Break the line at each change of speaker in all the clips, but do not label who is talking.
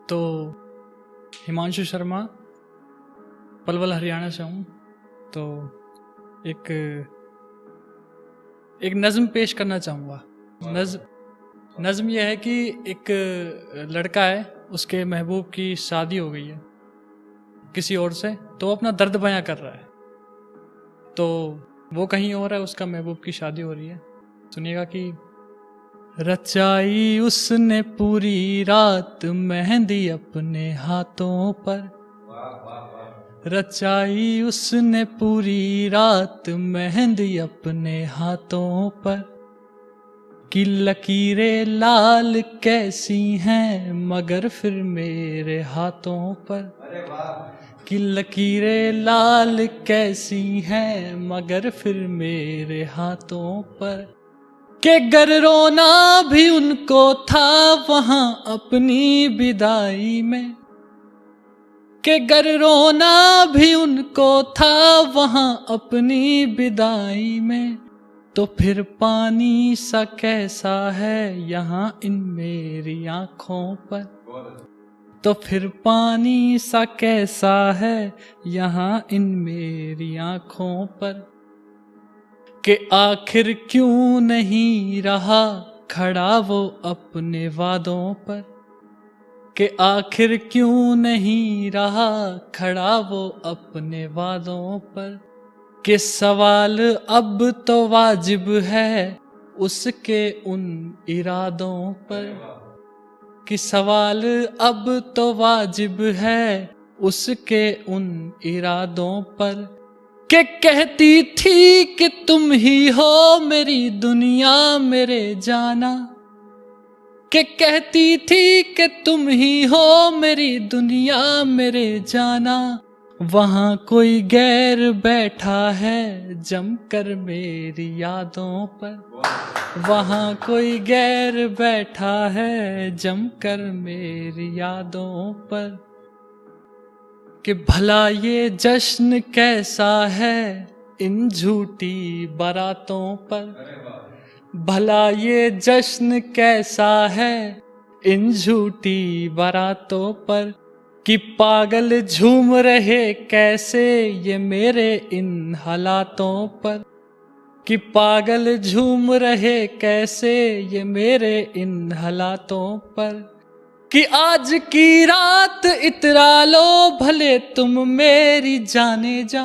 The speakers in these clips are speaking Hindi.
तो हिमांशु शर्मा, पलवल हरियाणा से हूँ। तो एक नज़्म पेश करना चाहूँगा। नज़्म यह है कि एक लड़का है, उसके महबूब की शादी हो गई है किसी और से, तो वो अपना दर्द बयां कर रहा है। तो वो कहीं और है, उसका महबूब की शादी हो रही है। सुनिएगा कि रचाई उसने पूरी रात मेहंदी अपने हाथों पर, रचाई उसने पूरी रात मेहंदी अपने हाथों पर, कि लकीरें लाल कैसी हैं मगर फिर मेरे हाथों पर, कि लकीरें लाल कैसी हैं मगर फिर मेरे हाथों पर, के गर रोना भी उनको था वहां अपनी विदाई में, के गर रोना भी उनको था वहां अपनी विदाई में, तो फिर पानी सा कैसा है यहाँ इन मेरी आँखों पर, तो फिर पानी सा कैसा है यहाँ इन मेरी आँखों पर, कि आखिर क्यों नहीं रहा खड़ा वो अपने वादों पर, कि आखिर क्यों नहीं रहा खड़ा वो अपने वादों पर, कि सवाल अब तो वाजिब है उसके उन इरादों पर, कि सवाल अब तो वाजिब है उसके उन इरादों पर, कि कहती थी कि तुम ही हो मेरी दुनिया मेरे जाना, कि कहती थी कि तुम ही हो मेरी दुनिया मेरे जाना, वहाँ कोई गैर बैठा है जमकर मेरी यादों पर, वहाँ कोई गैर बैठा है जमकर मेरी यादों पर, कि भला ये जश्न कैसा है इन झूठी बारातों पर, भला ये जश्न कैसा है इन झूठी बारातों पर, कि पागल झूम रहे कैसे ये मेरे इन हालातों पर, कि पागल झूम रहे कैसे ये मेरे इन हालातों पर, कि आज की रात इतरा लो भले तुम मेरी जाने जा,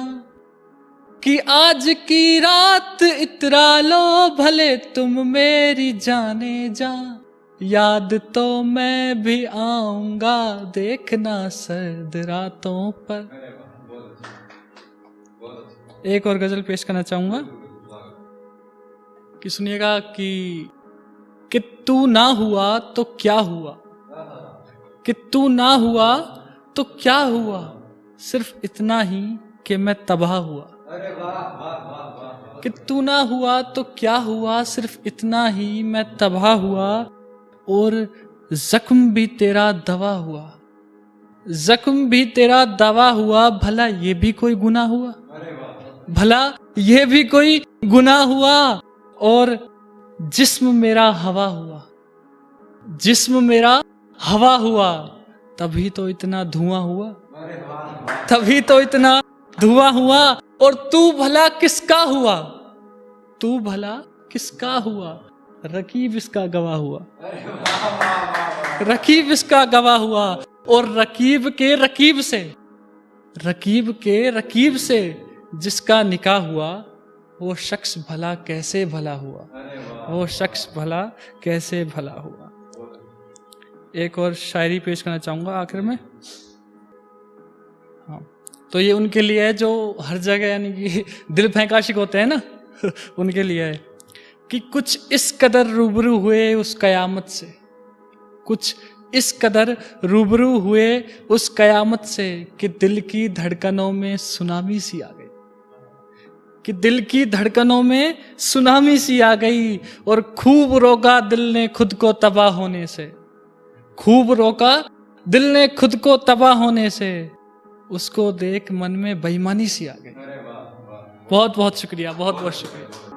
कि आज की रात इतरा लो भले तुम मेरी जाने जा, याद तो मैं भी आऊंगा देखना सर्द रातों पर। एक और गजल पेश करना चाहूंगा कि सुनिएगा कि तू ना हुआ तो क्या हुआ, कि तू ना हुआ तो क्या हुआ, सिर्फ इतना ही कि मैं तबाह हुआ, कि तू ना हुआ तो क्या हुआ, सिर्फ इतना ही मैं तबाह हुआ, और जख्म भी तेरा दवा हुआ, जख्म भी तेरा दवा हुआ, भला ये भी कोई गुनाह हुआ, भला ये भी कोई गुनाह हुआ, और जिस्म मेरा हवा हुआ, जिस्म मेरा हवा हुआ, तभी तो इतना धुआं हुआ, तभी तो इतना धुआं हुआ, और तू भला किसका हुआ, तू भला किसका हुआ, रकीब इसका गवाह हुआ, रकीब इसका गवाह हुआ, और रकीब के रकीब से, रकीब के रकीब से जिसका निकाह हुआ, वो शख्स भला कैसे भला हुआ, वो शख्स भला कैसे भला हुआ। एक और शायरी पेश करना चाहूंगा आखिर में। हाँ, तो ये उनके लिए है जो हर जगह यानी कि दिल फेंकाशिक होते हैं ना उनके लिए है कि कुछ इस कदर रूबरू हुए उस कयामत से, कुछ इस कदर रूबरू हुए उस कयामत से, कि दिल की धड़कनों में सुनामी सी आ गई, कि दिल की धड़कनों में सुनामी सी आ गई, और खूब रोका दिल ने खुद को तबाह होने से, खूब रोका दिल ने खुद को तबाह होने से, उसको देख मन में बेईमानी सी आ गई। बहुत बहुत शुक्रिया, बहुत बहुत शुक्रिया।